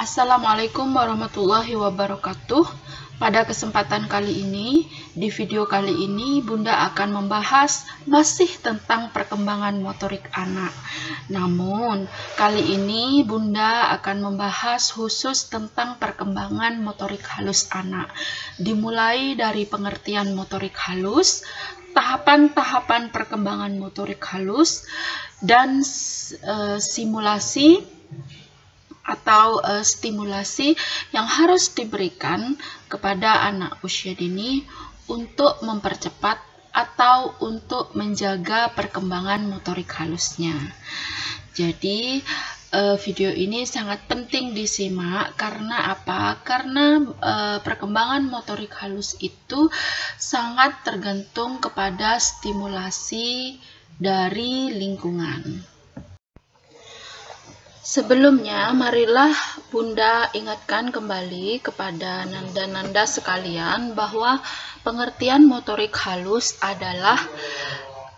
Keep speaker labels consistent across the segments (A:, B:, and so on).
A: Assalamualaikum warahmatullahi wabarakatuh. Pada kesempatan kali ini, di video kali ini Bunda akan membahas masih tentang perkembangan motorik anak. Namun, kali ini Bunda akan membahas khusus tentang perkembangan motorik halus anak. Dimulai dari pengertian motorik halus, tahapan-tahapan perkembangan motorik halus, dan simulasi atau stimulasi yang harus diberikan kepada anak usia dini untuk mempercepat atau untuk menjaga perkembangan motorik halusnya. Jadi video ini sangat penting disimak karena apa? Karena perkembangan motorik halus itu sangat tergantung kepada stimulasi dari lingkungan. Sebelumnya, marilah Bunda ingatkan kembali kepada nanda-nanda sekalian bahwa pengertian motorik halus adalah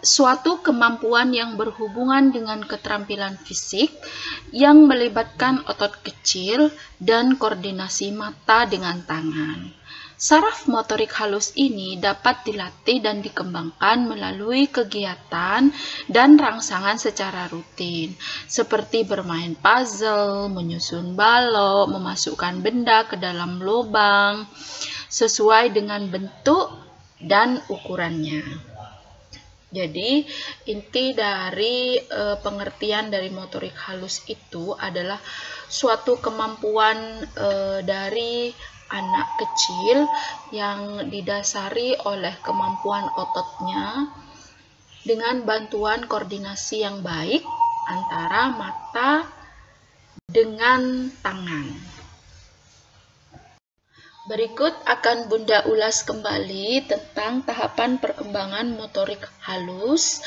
A: suatu kemampuan yang berhubungan dengan keterampilan fisik yang melibatkan otot kecil dan koordinasi mata dengan tangan. Saraf motorik halus ini dapat dilatih dan dikembangkan melalui kegiatan dan rangsangan secara rutin, seperti bermain puzzle, menyusun balok, memasukkan benda ke dalam lubang, sesuai dengan bentuk dan ukurannya. Jadi, inti dari pengertian dari motorik halus itu adalah suatu kemampuan dari anak kecil yang didasari oleh kemampuan ototnya dengan bantuan koordinasi yang baik antara mata dengan tangan. Berikut akan Bunda ulas kembali tentang tahapan perkembangan motorik halus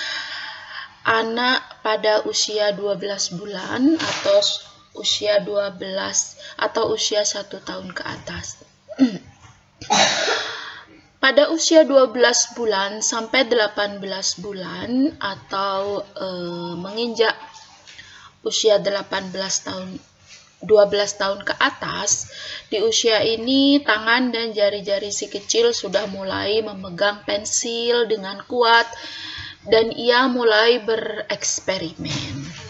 A: anak pada usia 12 bulan atau usia 12 atau usia 1 tahun ke atas. Pada usia 12 bulan sampai 18 bulan atau menginjak usia 12 tahun ke atas, di usia ini tangan dan jari-jari si kecil sudah mulai memegang pensil dengan kuat dan ia mulai bereksperimen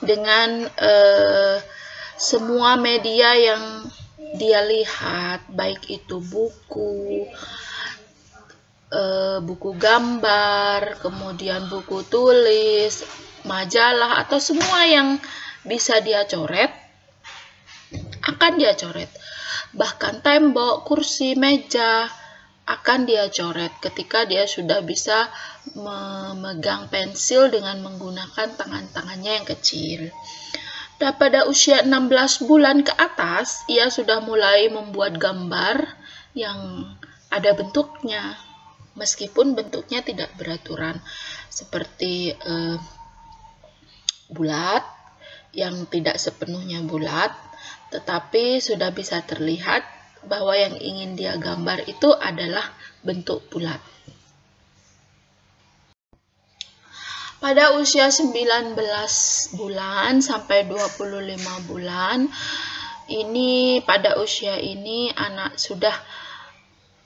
A: dengan semua media yang dia lihat, baik itu buku gambar, kemudian buku tulis, majalah, atau semua yang bisa dia coret, akan dia coret. Bahkan tembok, kursi, meja akan dia coret ketika dia sudah bisa memegang pensil dengan menggunakan tangan-tangannya yang kecil. Dan pada usia 16 bulan ke atas, ia sudah mulai membuat gambar yang ada bentuknya, meskipun bentuknya tidak beraturan, seperti bulat, yang tidak sepenuhnya bulat, tetapi sudah bisa terlihat bahwa yang ingin dia gambar itu adalah bentuk bulat. Pada usia 19 bulan sampai 25 bulan, pada usia ini anak sudah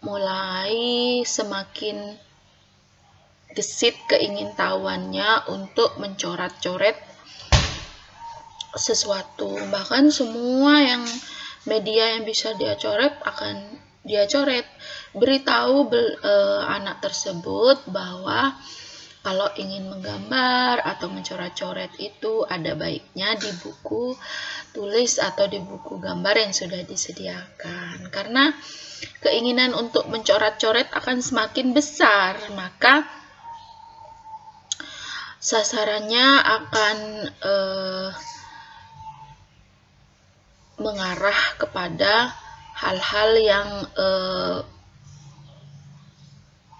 A: mulai semakin gesit keingintahuannya untuk mencoret-coret sesuatu. Bahkan semua yang media yang bisa dia coret akan dia coret. Beritahu anak tersebut bahwa kalau ingin menggambar atau mencoret-coret itu ada baiknya di buku tulis atau di buku gambar yang sudah disediakan. Karena keinginan untuk mencoret-coret akan semakin besar, maka sasarannya akan mengarah kepada hal-hal yang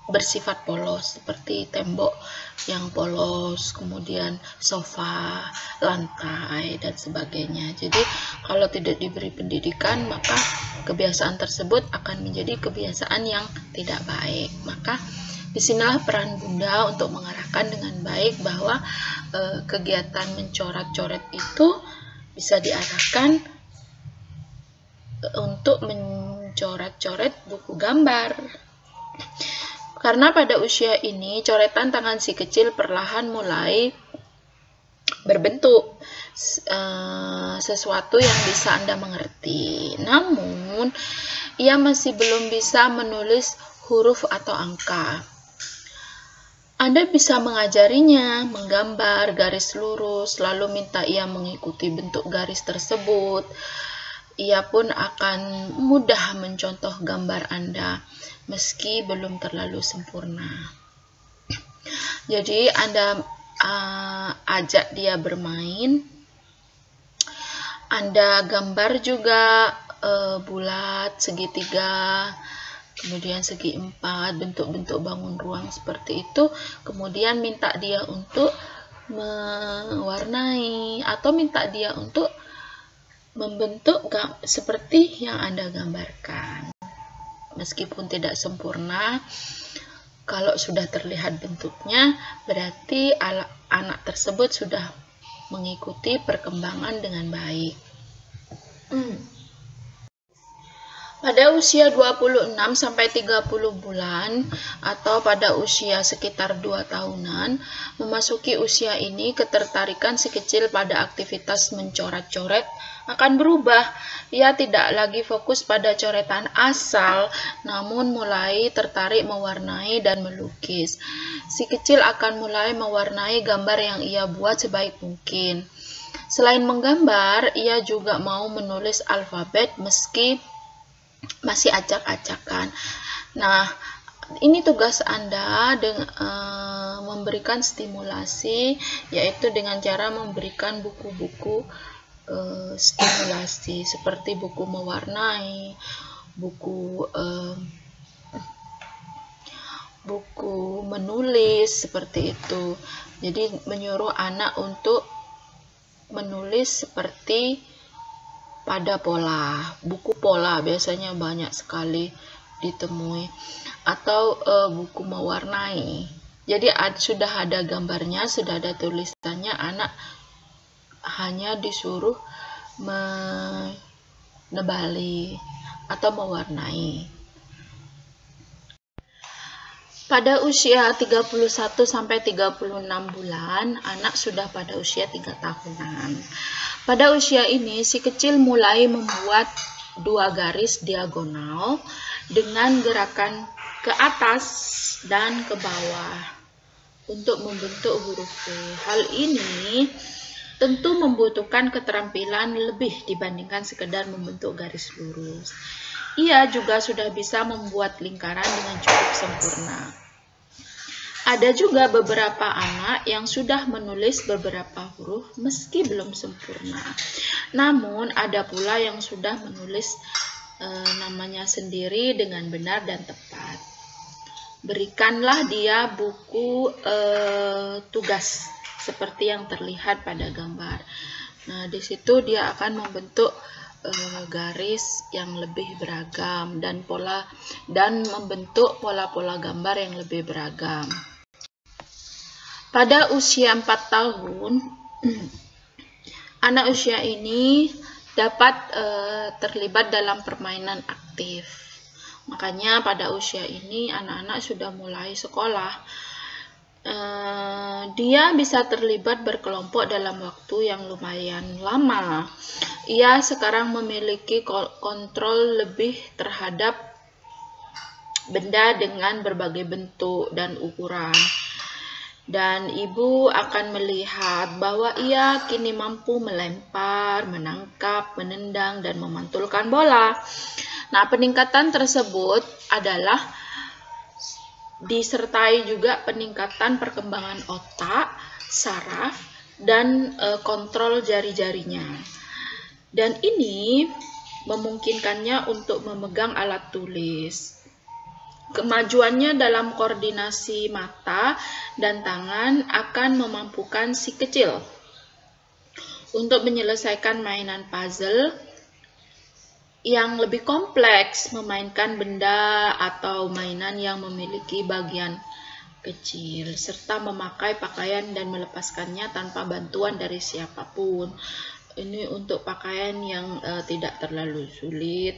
A: bersifat polos, seperti tembok yang polos, kemudian sofa, lantai, dan sebagainya. Jadi kalau tidak diberi pendidikan, maka kebiasaan tersebut akan menjadi kebiasaan yang tidak baik. Maka disinilah peran Bunda untuk mengarahkan dengan baik bahwa kegiatan mencoret-coret itu bisa diarahkan untuk mencoret-coret buku gambar. Karena pada usia ini coretan tangan si kecil perlahan mulai berbentuk sesuatu yang bisa Anda mengerti. Namun, ia masih belum bisa menulis huruf atau angka. Anda bisa mengajarinya menggambar garis lurus, lalu minta ia mengikuti bentuk garis tersebut. Ia pun akan mudah mencontoh gambar Anda, meski belum terlalu sempurna. Jadi, Anda ajak dia bermain. Anda gambar juga bulat, segitiga, kemudian segi empat, bentuk-bentuk bangun ruang seperti itu. Kemudian minta dia untuk mewarnai atau minta dia untuk membentuk seperti yang Anda gambarkan. Meskipun tidak sempurna, kalau sudah terlihat bentuknya, berarti anak tersebut sudah mengikuti perkembangan dengan baik. Pada usia 26-30 bulan atau pada usia sekitar 2 tahunan, memasuki usia ini ketertarikan si kecil pada aktivitas mencoret-coret akan berubah. Ia tidak lagi fokus pada coretan asal, namun mulai tertarik mewarnai dan melukis. Si kecil akan mulai mewarnai gambar yang ia buat sebaik mungkin. Selain menggambar, ia juga mau menulis alfabet meski masih acak-acakan. Nah, ini tugas Anda dengan memberikan stimulasi, yaitu dengan cara memberikan buku-buku stimulasi seperti buku mewarnai, buku menulis seperti itu. Jadi menyuruh anak untuk menulis seperti pada pola, buku pola biasanya banyak sekali ditemui, atau buku mewarnai. Jadi sudah ada gambarnya, sudah ada tulisannya, anak hanya disuruh menebali atau mewarnai. Pada usia 31-36 bulan, anak sudah pada usia 3 tahunan. Pada usia ini, si kecil mulai membuat 2 garis diagonal dengan gerakan ke atas dan ke bawah untuk membentuk huruf V. Hal ini tentu membutuhkan keterampilan lebih dibandingkan sekedar membentuk garis lurus. Ia juga sudah bisa membuat lingkaran dengan cukup sempurna. Ada juga beberapa anak yang sudah menulis beberapa huruf meski belum sempurna. Namun ada pula yang sudah menulis namanya sendiri dengan benar dan tepat. Berikanlah dia buku tugas seperti yang terlihat pada gambar. Nah, di situ dia akan membentuk garis yang lebih beragam dan membentuk pola-pola gambar yang lebih beragam. Pada usia 4 tahun, anak usia ini dapat terlibat dalam permainan aktif. Makanya pada usia ini anak-anak sudah mulai sekolah. Dia bisa terlibat berkelompok dalam waktu yang lumayan lama. Ia sekarang memiliki kontrol lebih terhadap benda dengan berbagai bentuk dan ukuran. Dan ibu akan melihat bahwa ia kini mampu melempar, menangkap, menendang, dan memantulkan bola. Nah, peningkatan tersebut adalah disertai juga peningkatan perkembangan otak, saraf, dan kontrol jari-jarinya. Dan ini memungkinkannya untuk memegang alat tulis. Kemajuannya dalam koordinasi mata dan tangan akan memampukan si kecil untuk menyelesaikan mainan puzzle yang lebih kompleks, memainkan benda atau mainan yang memiliki bagian kecil, serta memakai pakaian dan melepaskannya tanpa bantuan dari siapapun. ini untuk pakaian yang tidak terlalu sulit,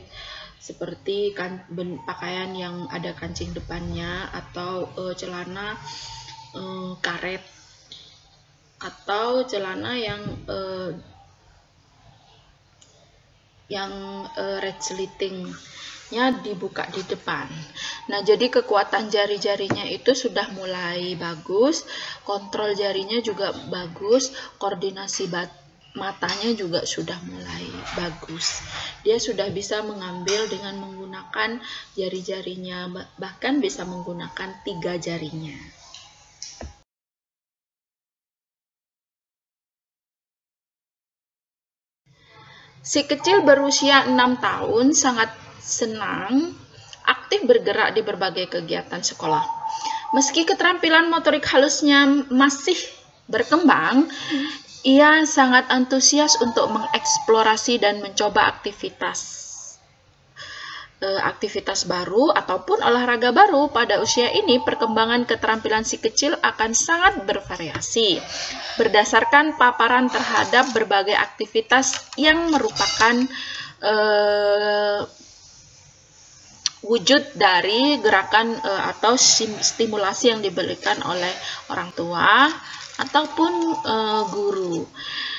A: seperti pakaian yang ada kancing depannya, atau celana karet, atau celana yang resletingnya dibuka di depan. Nah, jadi kekuatan jari-jarinya itu sudah mulai bagus, kontrol jarinya juga bagus, koordinasi matanya juga sudah mulai bagus. Dia sudah bisa mengambil dengan menggunakan jari-jarinya, bahkan bisa menggunakan 3 jarinya. Si kecil berusia 6 tahun sangat senang, aktif bergerak di berbagai kegiatan sekolah. Meski keterampilan motorik halusnya masih berkembang, ia sangat antusias untuk mengeksplorasi dan mencoba aktivitas baru ataupun olahraga baru. Pada usia ini, perkembangan keterampilan si kecil akan sangat bervariasi berdasarkan paparan terhadap berbagai aktivitas yang merupakan wujud dari gerakan atau stimulasi yang diberikan oleh orang tua ataupun guru.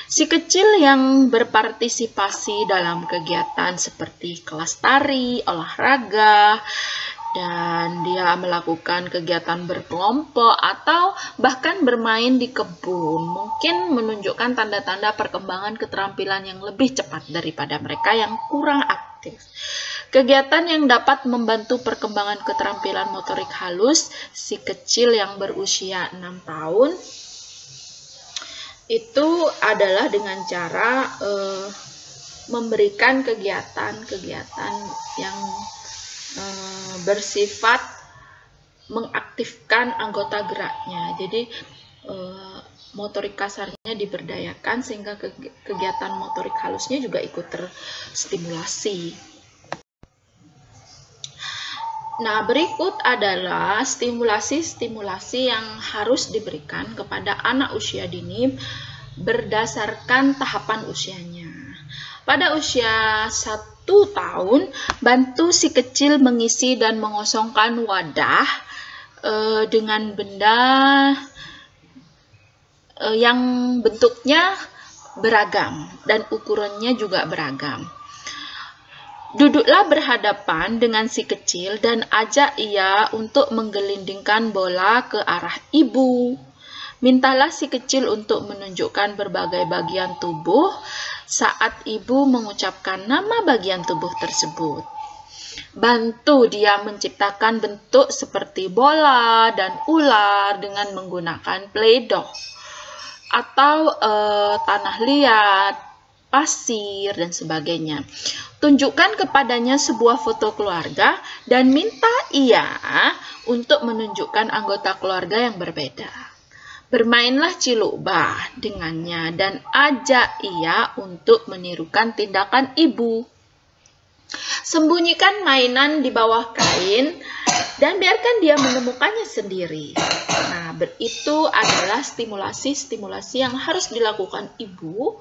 A: Si kecil yang berpartisipasi dalam kegiatan seperti kelas tari, olahraga, dan dia melakukan kegiatan berkelompok atau bahkan bermain di kebun, mungkin menunjukkan tanda-tanda perkembangan keterampilan yang lebih cepat daripada mereka yang kurang aktif. Kegiatan yang dapat membantu perkembangan keterampilan motorik halus si kecil yang berusia 6 tahun itu adalah dengan cara memberikan kegiatan-kegiatan yang bersifat mengaktifkan anggota geraknya. Jadi motorik kasarnya diberdayakan sehingga kegiatan motorik halusnya juga ikut terstimulasi. Nah, berikut adalah stimulasi-stimulasi yang harus diberikan kepada anak usia dini berdasarkan tahapan usianya. Pada usia 1 tahun, bantu si kecil mengisi dan mengosongkan wadah dengan benda yang bentuknya beragam dan ukurannya juga beragam. Duduklah berhadapan dengan si kecil dan ajak ia untuk menggelindingkan bola ke arah ibu. Mintalah si kecil untuk menunjukkan berbagai bagian tubuh saat ibu mengucapkan nama bagian tubuh tersebut. Bantu dia menciptakan bentuk seperti bola dan ular dengan menggunakan Play-Doh atau tanah liat, pasir, dan sebagainya. Tunjukkan kepadanya sebuah foto keluarga dan minta ia untuk menunjukkan anggota keluarga yang berbeda. Bermainlah cilukbah dengannya dan ajak ia untuk menirukan tindakan ibu. Sembunyikan mainan di bawah kain dan biarkan dia menemukannya sendiri. Nah, itu adalah stimulasi-stimulasi yang harus dilakukan ibu.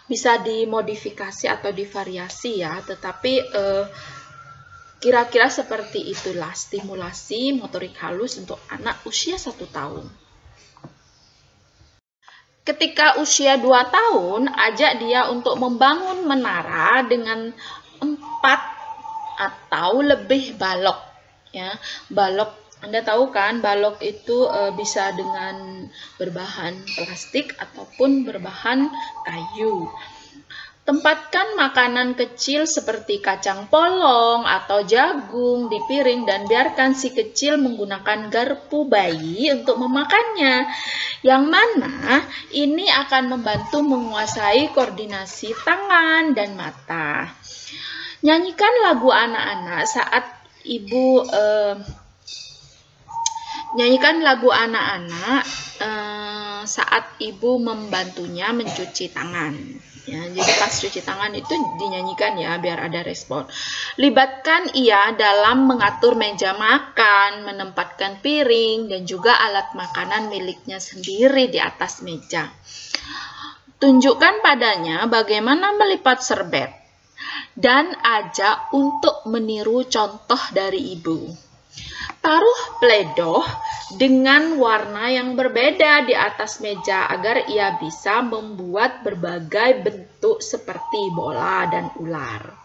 A: Bisa dimodifikasi atau divariasi ya, tetapi kira-kira seperti itulah stimulasi motorik halus untuk anak usia 1 tahun. Ketika usia 2 tahun, ajak dia untuk membangun menara dengan 4 atau lebih balok. Ya, balok, Anda tahu kan, balok itu bisa dengan berbahan plastik ataupun berbahan kayu. Tempatkan makanan kecil seperti kacang polong atau jagung di piring dan biarkan si kecil menggunakan garpu bayi untuk memakannya. Yang mana ini akan membantu menguasai koordinasi tangan dan mata. Nyanyikan lagu anak-anak saat ibu saat ibu membantunya mencuci tangan. Ya, jadi pas cuci tangan itu dinyanyikan ya biar ada respon. Libatkan ia dalam mengatur meja makan, menempatkan piring dan juga alat makanan miliknya sendiri di atas meja. Tunjukkan padanya bagaimana melipat serbet dan ajak untuk meniru contoh dari ibu. Taruh peledoh dengan warna yang berbeda di atas meja agar ia bisa membuat berbagai bentuk seperti bola dan ular.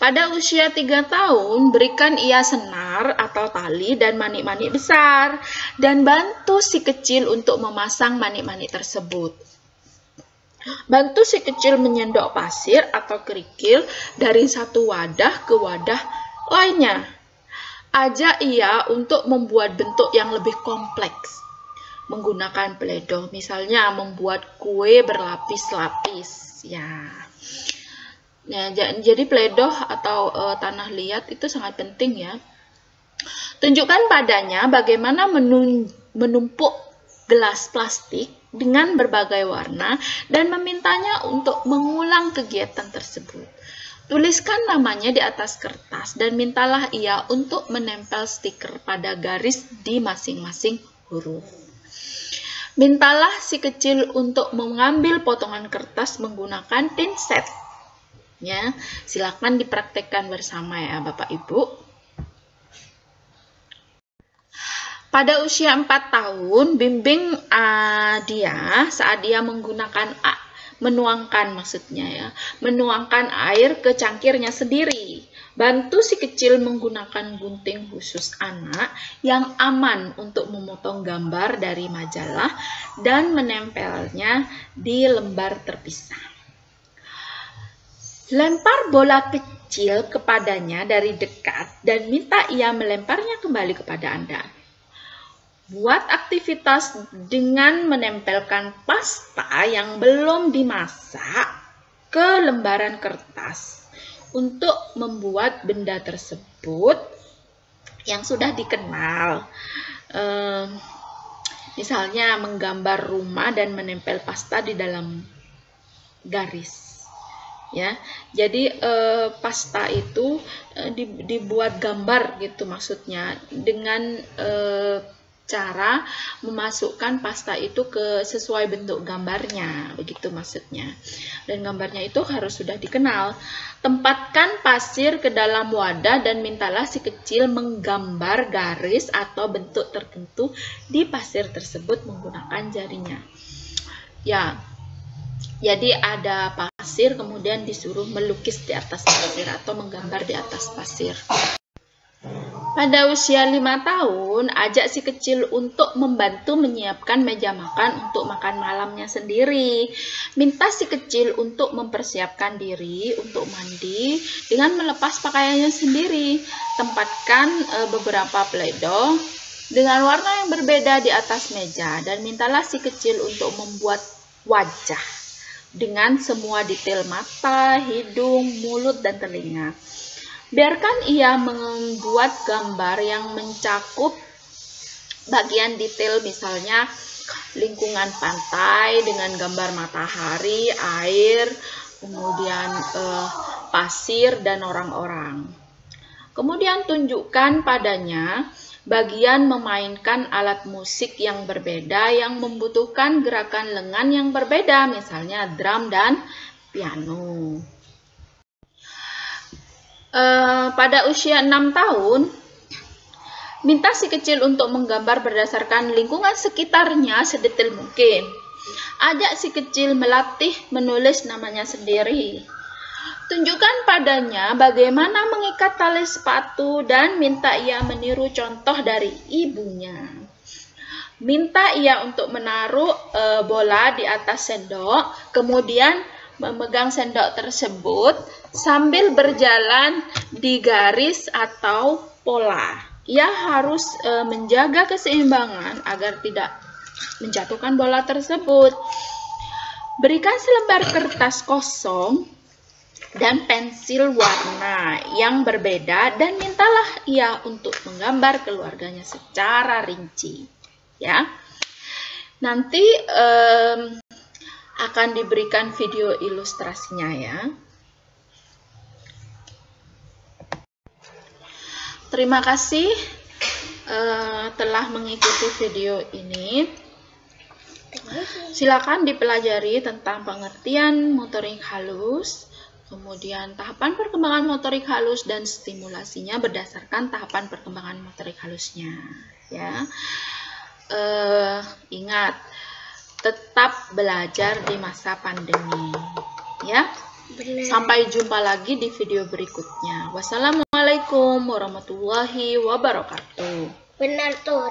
A: Pada usia 3 tahun, berikan ia senar atau tali dan manik-manik besar, dan bantu si kecil untuk memasang manik-manik tersebut. Bantu si kecil menyendok pasir atau kerikil dari satu wadah ke wadah lainnya. Ajak ia untuk membuat bentuk yang lebih kompleks menggunakan peledoh, misalnya membuat kue berlapis-lapis. Ya, jadi peledoh atau tanah liat itu sangat penting ya. Tunjukkan padanya bagaimana menumpuk gelas plastik dengan berbagai warna dan memintanya untuk mengulang kegiatan tersebut. Tuliskan namanya di atas kertas dan mintalah ia untuk menempel stiker pada garis di masing-masing huruf. Mintalah si kecil untuk mengambil potongan kertas menggunakan pinset. Ya, silakan dipraktekkan bersama ya Bapak Ibu. Pada usia 4 tahun, bimbing dia saat dia menuangkan air ke cangkirnya sendiri. Bantu si kecil menggunakan gunting khusus anak yang aman untuk memotong gambar dari majalah dan menempelnya di lembar terpisah. Lempar bola kecil kepadanya dari dekat dan minta ia melemparnya kembali kepada Anda. Buat aktivitas dengan menempelkan pasta yang belum dimasak ke lembaran kertas untuk membuat benda tersebut yang sudah dikenal. Misalnya menggambar rumah dan menempel pasta di dalam garis. Ya, jadi pasta itu dibuat gambar gitu maksudnya, dengan cara memasukkan pasta itu ke sesuai bentuk gambarnya, begitu maksudnya. Dan gambarnya itu harus sudah dikenal. Tempatkan pasir ke dalam wadah dan mintalah si kecil menggambar garis atau bentuk tertentu di pasir tersebut menggunakan jarinya. Ya. Jadi ada pasir, kemudian disuruh melukis di atas pasir atau menggambar di atas pasir. Pada usia 5 tahun, ajak si kecil untuk membantu menyiapkan meja makan untuk makan malamnya sendiri. Minta si kecil untuk mempersiapkan diri untuk mandi dengan melepas pakaiannya sendiri. Tempatkan beberapa peledoh dengan warna yang berbeda di atas meja dan mintalah si kecil untuk membuat wajah dengan semua detail mata, hidung, mulut, dan telinga. Biarkan ia membuat gambar yang mencakup bagian detail, misalnya lingkungan pantai dengan gambar matahari, air, kemudian pasir, dan orang-orang. Kemudian tunjukkan padanya bagian memainkan alat musik yang berbeda yang membutuhkan gerakan lengan yang berbeda, misalnya drum dan piano. Pada usia 6 tahun, minta si kecil untuk menggambar berdasarkan lingkungan sekitarnya sedetail mungkin. Ajak si kecil melatih menulis namanya sendiri. Tunjukkan padanya bagaimana mengikat tali sepatu dan minta ia meniru contoh dari ibunya. Minta ia untuk menaruh bola di atas sendok, kemudian memegang sendok tersebut sambil berjalan di garis atau pola. Ia harus menjaga keseimbangan agar tidak menjatuhkan bola tersebut. Berikan selembar kertas kosong dan pensil warna yang berbeda dan mintalah ia untuk menggambar keluarganya secara rinci. Ya, nanti akan diberikan video ilustrasinya ya. Terima kasih telah mengikuti video ini. Silakan dipelajari tentang pengertian motorik halus, kemudian tahapan perkembangan motorik halus dan stimulasinya berdasarkan tahapan perkembangan motorik halusnya. Ya, ingat, tetap belajar di masa pandemi. Ya, sampai jumpa lagi di video berikutnya. Wassalamualaikum warahmatullahi wabarakatuh.
B: Benar tuh.